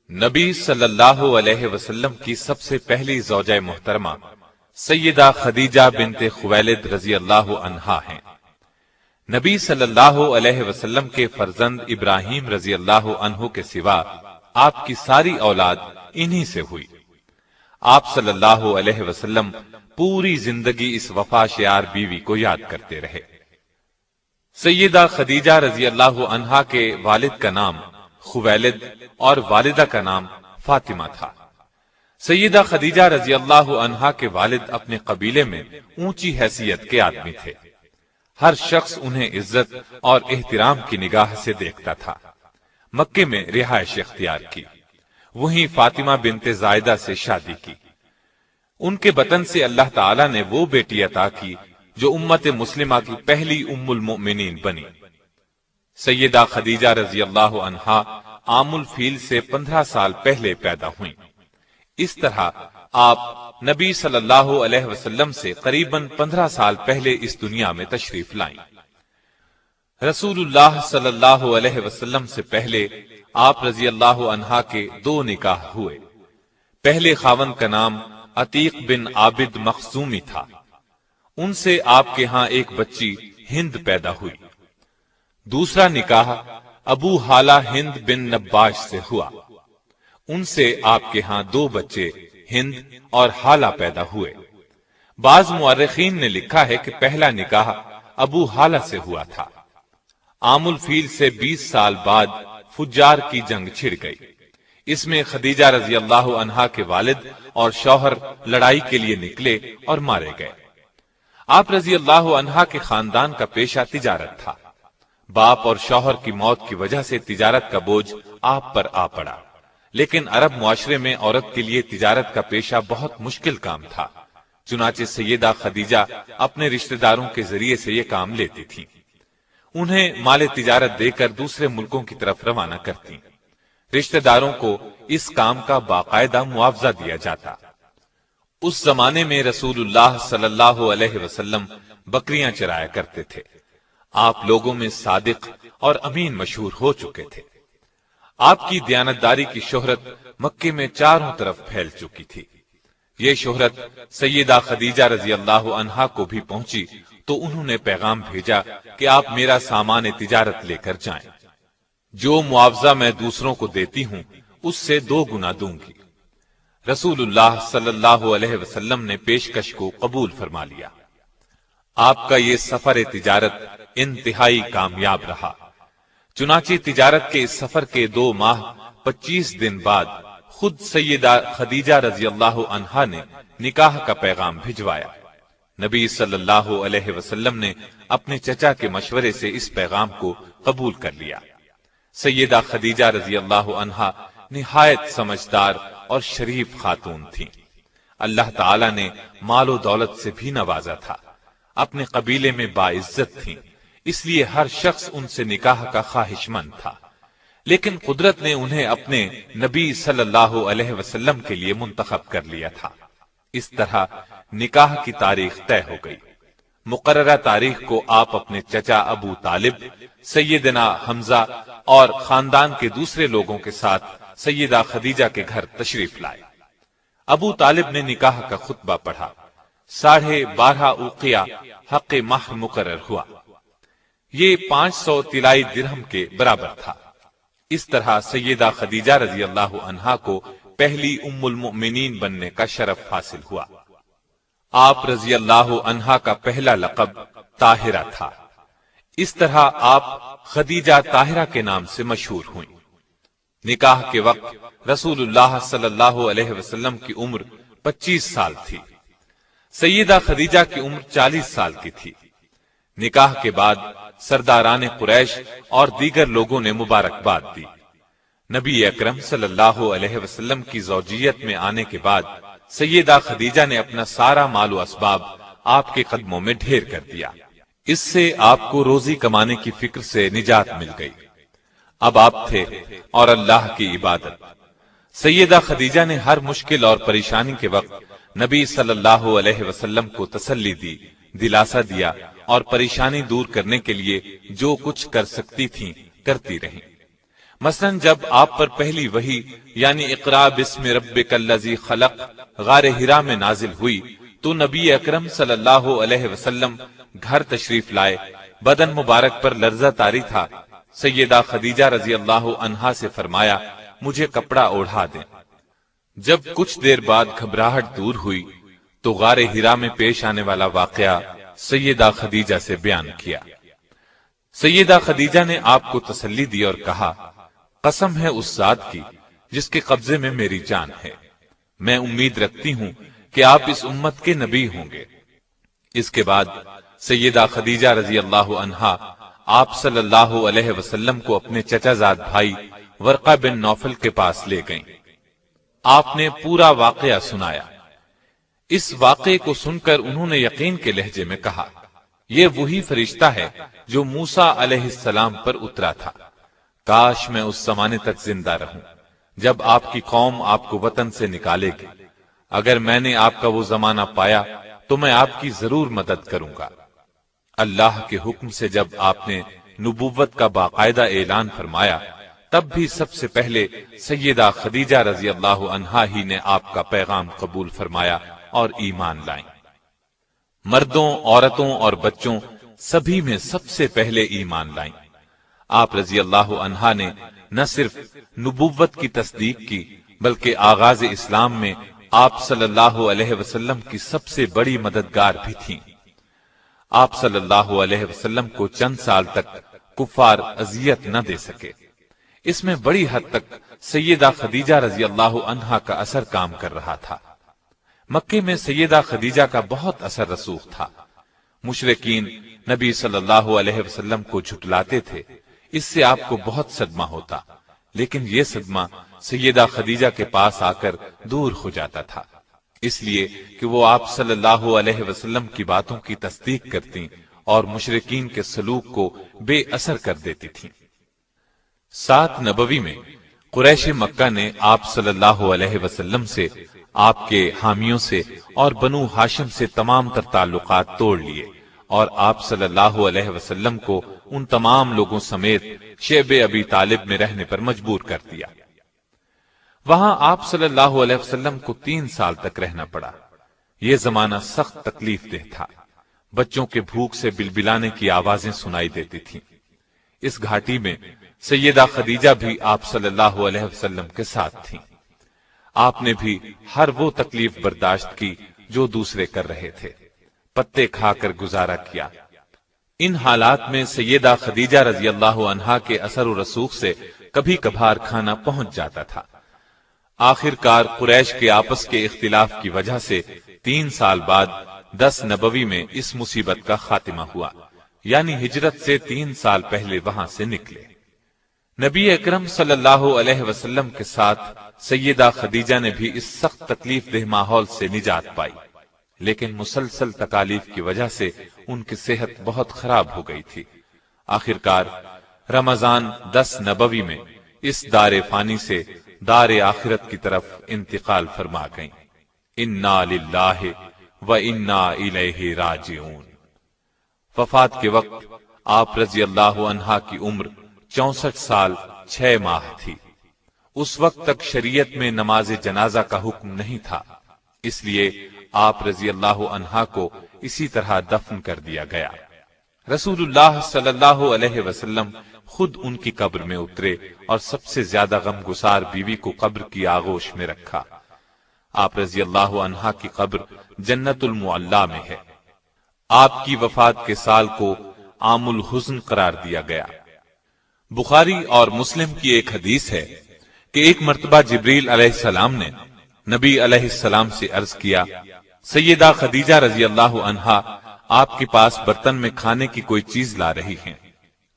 نبی صلی اللہ علیہ وسلم کی سب سے پہلی زوجہ محترمہ سیدہ خدیجہ بنت خویلد رضی اللہ عنہا ہیں۔ نبی صلی اللہ علیہ وسلم کے فرزند ابراہیم رضی اللہ عنہ کے سوا آپ کی ساری اولاد انہی سے ہوئی۔ آپ صلی اللہ علیہ وسلم پوری زندگی اس وفا شیار بیوی کو یاد کرتے رہے۔ سیدہ خدیجہ رضی اللہ عنہا کے والد کا نام خویلد اور والدہ کا نام فاطمہ تھا۔ سیدہ خدیجہ رضی اللہ عنہا کے والد اپنے قبیلے میں اونچی حیثیت کے آدمی تھے۔ ہر شخص انہیں عزت اور احترام کی نگاہ سے دیکھتا تھا۔ مکے میں رہائش اختیار کی، وہیں فاطمہ بنت زائدہ سے شادی کی۔ ان کے بطن سے اللہ تعالی نے وہ بیٹی عطا کی جو امت مسلمہ کی پہلی ام المؤمنین بنی۔ سیدہ خدیجہ رضی اللہ عنہا عام الفیل سے 15 سال پہلے پیدا ہوئیں۔ اس طرح آپ نبی صلی اللہ علیہ وسلم سے قریباً 15 سال پہلے اس دنیا میں تشریف لائیں۔ رسول اللہ صلی اللہ علیہ وسلم سے پہلے آپ رضی اللہ عنہا کے 2 نکاح ہوئے۔ پہلے خاوند کا نام عتیق بن عابد مخزومی تھا۔ ان سے آپ کے ہاں ایک بچی ہند پیدا ہوئی۔ دوسرا نکاح ابو حالہ ہند بن نباش سے ہوا۔ ان سے آپ کے ہاں 2 بچے ہند اور حالہ پیدا ہوئے۔ بعض مورخین نے لکھا ہے کہ پہلا نکاح ابو حالہ سے ہوا تھا۔ عام الفیل سے 20 سال بعد فجار کی جنگ چھڑ گئی۔ اس میں خدیجہ رضی اللہ عنہا کے والد اور شوہر لڑائی کے لیے نکلے اور مارے گئے۔ آپ رضی اللہ عنہا کے خاندان کا پیشہ تجارت تھا۔ باپ اور شوہر کی موت کی وجہ سے تجارت کا بوجھ آپ پر آ پڑا، لیکن عرب معاشرے میں عورت کے لیے تجارت کا پیشہ بہت مشکل کام تھا۔ چنانچہ سیدہ خدیجہ اپنے رشتہ داروں کے ذریعے سے یہ کام لیتی تھی۔ انہیں مال تجارت دے کر دوسرے ملکوں کی طرف روانہ کرتی۔ رشتہ داروں کو اس کام کا باقاعدہ معاوضہ دیا جاتا۔ اس زمانے میں رسول اللہ صلی اللہ علیہ وسلم بکریاں چرایا کرتے تھے۔ آپ لوگوں میں صادق اور امین مشہور ہو چکے تھے۔ آپ کی دیانتداری کی شہرت مکے میں چاروں طرف پھیل چکی تھی۔ یہ شہرت سیدہ خدیجہ رضی اللہ عنہا کو بھی پہنچی تو انہوں نے پیغام بھیجا کہ آپ میرا سامان تجارت لے کر جائیں۔ جو معاوضہ میں دوسروں کو دیتی ہوں اس سے 2 گنا دوں گی۔ رسول اللہ صلی اللہ علیہ وسلم نے پیشکش کو قبول فرما لیا۔ آپ کا یہ سفر تجارت انتہائی کامیاب رہا۔ چنانچہ تجارت کے اس سفر کے 2 ماہ 25 دن بعد خود سیدہ خدیجہ رضی اللہ عنہا نے نکاح کا پیغام بھجوایا۔ نبی صلی اللہ علیہ وسلم نے اپنے چچا کے مشورے سے اس پیغام کو قبول کر لیا۔ سیدہ خدیجہ رضی اللہ عنہا نہایت سمجھدار اور شریف خاتون تھیں۔ اللہ تعالی نے مال و دولت سے بھی نوازا تھا۔ اپنے قبیلے میں باعزت تھیں، اس لیے ہر شخص ان سے نکاح کا خواہش مند تھا۔ لیکن قدرت نے انہیں اپنے نبی صلی اللہ علیہ وسلم کے لیے منتخب کر لیا تھا۔ اس طرح نکاح کی تاریخ طے ہو گئی۔ مقررہ تاریخ کو آپ اپنے چچا ابو طالب، سیدنا حمزہ اور خاندان کے دوسرے لوگوں کے ساتھ سیدہ خدیجہ کے گھر تشریف لائے۔ ابو طالب نے نکاح کا خطبہ پڑھا۔ 12.5 اوقیہ حق مہر مقرر ہوا۔ یہ 500 طلائی درہم کے برابر تھا۔ اس طرح سیدہ خدیجہ رضی اللہ عنہا کو پہلی ام المؤمنین بننے کا شرف حاصل ہوا۔ آپ رضی اللہ عنہا کا پہلا لقب طاہرہ تھا۔ اس طرح آپ خدیجہ طاہرہ کے نام سے مشہور ہوئیں۔ نکاح کے وقت رسول اللہ صلی اللہ علیہ وسلم کی عمر 25 سال تھی۔ سیدہ خدیجہ کی عمر 40 سال کی تھی۔ نکاح کے بعد سرداران قریش اور دیگر لوگوں نے مبارکباد دی۔ نبی اکرم صلی اللہ علیہ وسلم کی زوجیت میں آنے کے بعد سیدہ خدیجہ نے اپنا سارا مال و اسباب آپ کے قدموں میں ڈھیر کر دیا۔ اس سے آپ کو روزی کمانے کی فکر سے نجات مل گئی۔ اب آپ تھے اور اللہ کی عبادت۔ سیدہ خدیجہ نے ہر مشکل اور پریشانی کے وقت نبی صلی اللہ علیہ وسلم کو تسلی دی، دلاسا دیا اور پریشانی دور کرنے کے لیے جو کچھ کر سکتی تھیں کرتی رہیں۔ مثلا جب آپ پر پہلی وحی یعنی اقرا بسم ربک الذی خلق غار حرا میں نازل ہوئی تو نبی اکرم صلی اللہ علیہ وسلم گھر تشریف لائے، بدن مبارک پر لرزہ طاری تھا۔ سیدہ خدیجہ رضی اللہ عنہا سے فرمایا مجھے کپڑا اوڑھا دیں۔ جب کچھ دیر بعد گھبراہٹ دور ہوئی تو غار حرا میں پیش آنے والا واقعہ سیدہ خدیجہ سے بیان کیا۔ سیدہ خدیجہ نے آپ کو تسلی دی اور کہا قسم ہے اس ذات کی جس کے قبضے میں میری جان ہے، میں امید رکھتی ہوں کہ آپ اس امت کے نبی ہوں گے۔ اس کے بعد سیدہ خدیجہ رضی اللہ عنہا آپ صلی اللہ علیہ وسلم کو اپنے چچا زاد بھائی ورقہ بن نوفل کے پاس لے گئیں۔ آپ نے پورا واقعہ سنایا۔ اس واقعے کو سن کر انہوں نے یقین کے لہجے میں کہا یہ وہی فرشتہ ہے جو موسیٰ علیہ السلام پر اترا تھا، کاش میں اس زمانے تک زندہ رہوں جب آپ کی قوم آپ کو وطن سے نکالے گی۔ اگر میں نے آپ کا وہ زمانہ پایا تو میں آپ کی ضرور مدد کروں گا۔ اللہ کے حکم سے جب آپ نے نبوت کا باقاعدہ اعلان فرمایا تب بھی سب سے پہلے سیدہ خدیجہ رضی اللہ عنہا ہی نے آپ کا پیغام قبول فرمایا اور ایمان لائیں۔ مردوں، عورتوں اور بچوں سبھی میں سب سے پہلے ایمان لائیں۔ آپ رضی اللہ عنہا نے نہ صرف نبوت کی تصدیق کی بلکہ آغاز اسلام میں آپ صلی اللہ علیہ وسلم کی سب سے بڑی مددگار بھی تھیں۔ آپ صلی اللہ علیہ وسلم کو چند سال تک کفار اذیت نہ دے سکے۔ اس میں بڑی حد تک سیدہ خدیجہ رضی اللہ عنہا کا اثر کام کر رہا تھا۔ مکے میں سیدہ خدیجہ کا بہت اثر رسوخ تھا۔ مشرکین نبی صلی اللہ علیہ وسلم کو جھٹلاتے تھے، اس سے آپ کو بہت صدمہ ہوتا، لیکن یہ صدمہ سیدہ خدیجہ کے پاس آ کر دور ہو جاتا تھا، اس لیے کہ وہ آپ صلی اللہ علیہ وسلم کی باتوں کی تصدیق کرتی اور مشرکین کے سلوک کو بے اثر کر دیتی تھیں۔ 7 نبوی میں قریش مکہ نے آپ صلی اللہ علیہ وسلم سے، آپ کے حامیوں سے اور بنو ہاشم سے تمام تر تعلقات توڑ لیے اور آپ صلی اللہ علیہ وسلم کو ان تمام لوگوں سمیت شعب ابی طالب میں رہنے پر مجبور کر دیا۔ وہاں آپ صلی اللہ علیہ وسلم کو 3 سال تک رہنا پڑا۔ یہ زمانہ سخت تکلیف دہ تھا، بچوں کے بھوک سے بلبلانے کی آوازیں سنائی دیتی تھیں۔ اس گھاٹی میں سیدہ خدیجہ بھی آپ صلی اللہ علیہ وسلم کے ساتھ تھیں۔ آپ نے بھی ہر وہ تکلیف برداشت کی جو دوسرے کر رہے تھے، پتے کھا کر گزارا کیا۔ ان حالات میں سیدہ خدیجہ رضی اللہ عنہا کے اثر و رسوخ سے کبھی کبھار کھانا پہنچ جاتا تھا۔ آخر کار قریش کے آپس کے اختلاف کی وجہ سے 3 سال بعد 10 نبوی میں اس مصیبت کا خاتمہ ہوا، یعنی ہجرت سے 3 سال پہلے وہاں سے نکلے۔ نبی اکرم صلی اللہ علیہ وسلم کے ساتھ سیدہ خدیجہ نے بھی اس سخت تکلیف دہ ماحول سے نجات پائی، لیکن مسلسل تکالیف کی وجہ سے ان کی صحت بہت خراب ہو گئی تھی۔ آخر کار رمضان 10 نبوی میں اس دار فانی سے دار آخرت کی طرف انتقال فرما گئیں۔ انا للہ و انا الیہ راجعون۔ وفات کے وقت آپ رضی اللہ عنہا کی عمر 64 سال 6 ماہ تھی۔ اس وقت تک شریعت میں نماز جنازہ کا حکم نہیں تھا، اس لیے آپ رضی اللہ عنہا کو اسی طرح دفن کر دیا گیا۔ رسول اللہ صلی اللہ علیہ وسلم خود ان کی قبر میں اترے اور سب سے زیادہ غمگسار بیوی کو قبر کی آغوش میں رکھا۔ آپ رضی اللہ عنہا کی قبر جنت المعلا میں ہے۔ آپ کی وفات کے سال کو عام الحزن قرار دیا گیا۔ بخاری اور مسلم کی ایک حدیث ہے کہ ایک مرتبہ جبریل علیہ السلام نے نبی علیہ السلام سے عرض کیا، سیدہ خدیجہ رضی اللہ عنہا آپ کے پاس برتن میں کھانے کی کوئی چیز لا رہی ہیں،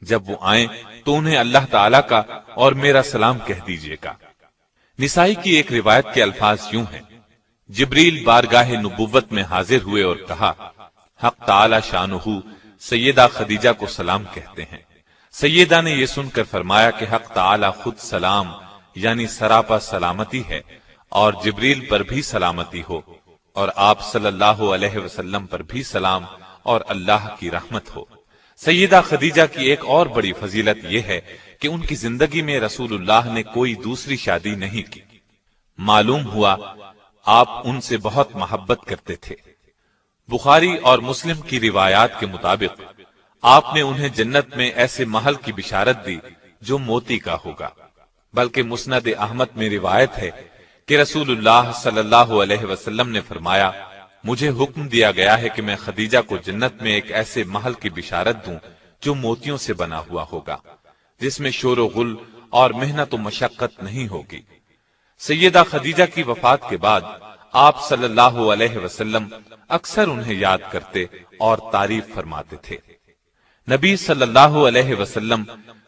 جب وہ آئیں تو انہیں اللہ تعالیٰ کا اور میرا سلام کہہ دیجیے گا۔ نسائی کی ایک روایت کے الفاظ یوں ہیں، جبریل بارگاہ نبوت میں حاضر ہوئے اور کہا، حق تعالی شانہ سیدہ خدیجہ کو سلام کہتے ہیں۔ سیدہ نے یہ سن کر فرمایا کہ حق تعالی خود سلام یعنی سراپا سلامتی ہے اور جبریل پر بھی سلامتی ہو، اور آپ صلی اللہ علیہ وسلم پر بھی سلام اور اللہ کی رحمت ہو۔ سیدہ خدیجہ کی ایک اور بڑی فضیلت یہ ہے کہ ان کی زندگی میں رسول اللہ نے کوئی دوسری شادی نہیں کی۔ معلوم ہوا آپ ان سے بہت محبت کرتے تھے۔ بخاری اور مسلم کی روایات کے مطابق آپ نے انہیں جنت میں ایسے محل کی بشارت دی جو موتی کا ہوگا، بلکہ مسند احمد میں روایت ہے کہ رسول اللہ صلی اللہ علیہ وسلم نے فرمایا، مجھے حکم دیا گیا ہے کہ میں خدیجہ کو جنت میں ایک ایسے محل کی بشارت دوں جو موتیوں سے بنا ہوا ہوگا، جس میں شور و غل اور محنت و مشقت نہیں ہوگی۔ سیدہ خدیجہ کی وفات کے بعد آپ صلی اللہ علیہ وسلم اکثر انہیں یاد کرتے اور تعریف فرماتے تھے۔ نبی صلی اللہ علیہ وسلم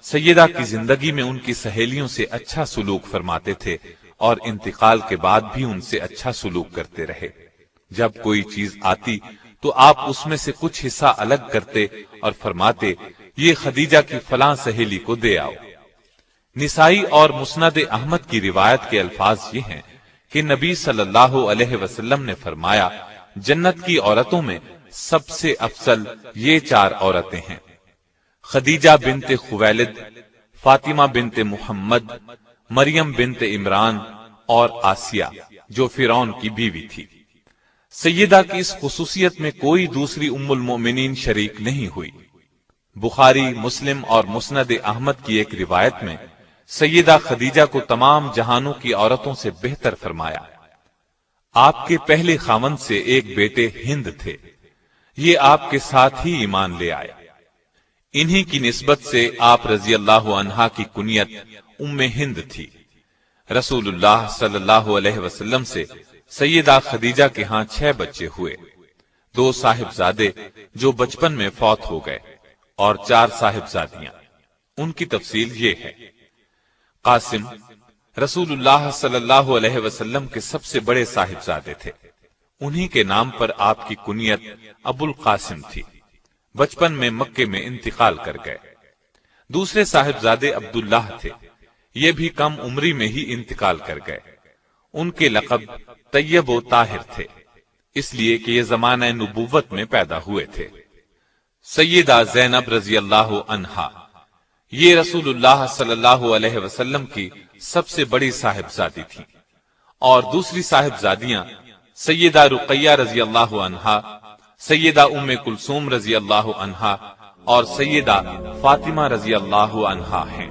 سیدہ کی زندگی میں ان کی سہیلیوں سے اچھا سلوک فرماتے تھے اور انتقال کے بعد بھی ان سے اچھا سلوک کرتے رہے۔ جب کوئی چیز آتی تو آپ اس میں سے کچھ حصہ الگ کرتے اور فرماتے، یہ خدیجہ کی فلاں سہیلی کو دے آؤ۔ نسائی اور مسند احمد کی روایت کے الفاظ یہ ہیں کہ نبی صلی اللہ علیہ وسلم نے فرمایا، جنت کی عورتوں میں سب سے افضل یہ 4 عورتیں ہیں: خدیجہ بنت خویلد، فاطمہ بنت محمد، مریم بنت عمران اور آسیہ جو فرعون کی بیوی تھی۔ سیدہ کی اس خصوصیت میں کوئی دوسری ام المؤمنین شریک نہیں ہوئی۔ بخاری، مسلم اور مسند احمد کی ایک روایت میں سیدہ خدیجہ کو تمام جہانوں کی عورتوں سے بہتر فرمایا۔ آپ کے پہلے خاوند سے ایک بیٹے ہند تھے، یہ آپ کے ساتھ ہی ایمان لے آئے۔ انہی کی نسبت سے آپ رضی اللہ عنہا کی کنیت ام ہند تھی۔ رسول اللہ صلی اللہ علیہ وسلم سے سیدہ خدیجہ کے ہاں 6 بچے ہوئے، 2 صاحبزادے جو بچپن میں فوت ہو گئے اور 4 صاحبزادیاں۔ ان کی تفصیل یہ ہے: قاسم رسول اللہ صلی اللہ علیہ وسلم کے سب سے بڑے صاحبزادے تھے، انہی کے نام پر آپ کی کنیت ابو القاسم تھی۔ بچپن میں مکے میں انتقال کر گئے۔ دوسرے صاحبزادے عبداللہ تھے، یہ بھی کم عمری میں ہی انتقال کر گئے۔ ان کے لقب طیب و طاہر تھے، اس لیے کہ یہ زمانہ نبوت میں پیدا ہوئے تھے۔ سیدہ زینب رضی اللہ عنہا، یہ رسول اللہ صلی اللہ علیہ وسلم کی سب سے بڑی صاحبزادی تھی، اور دوسری صاحبزادیاں سیدہ رقیہ رضی اللہ عنہا، سیدہ ام کلثوم رضی اللہ عنہا اور سیدہ فاطمہ رضی اللہ عنہا ہیں۔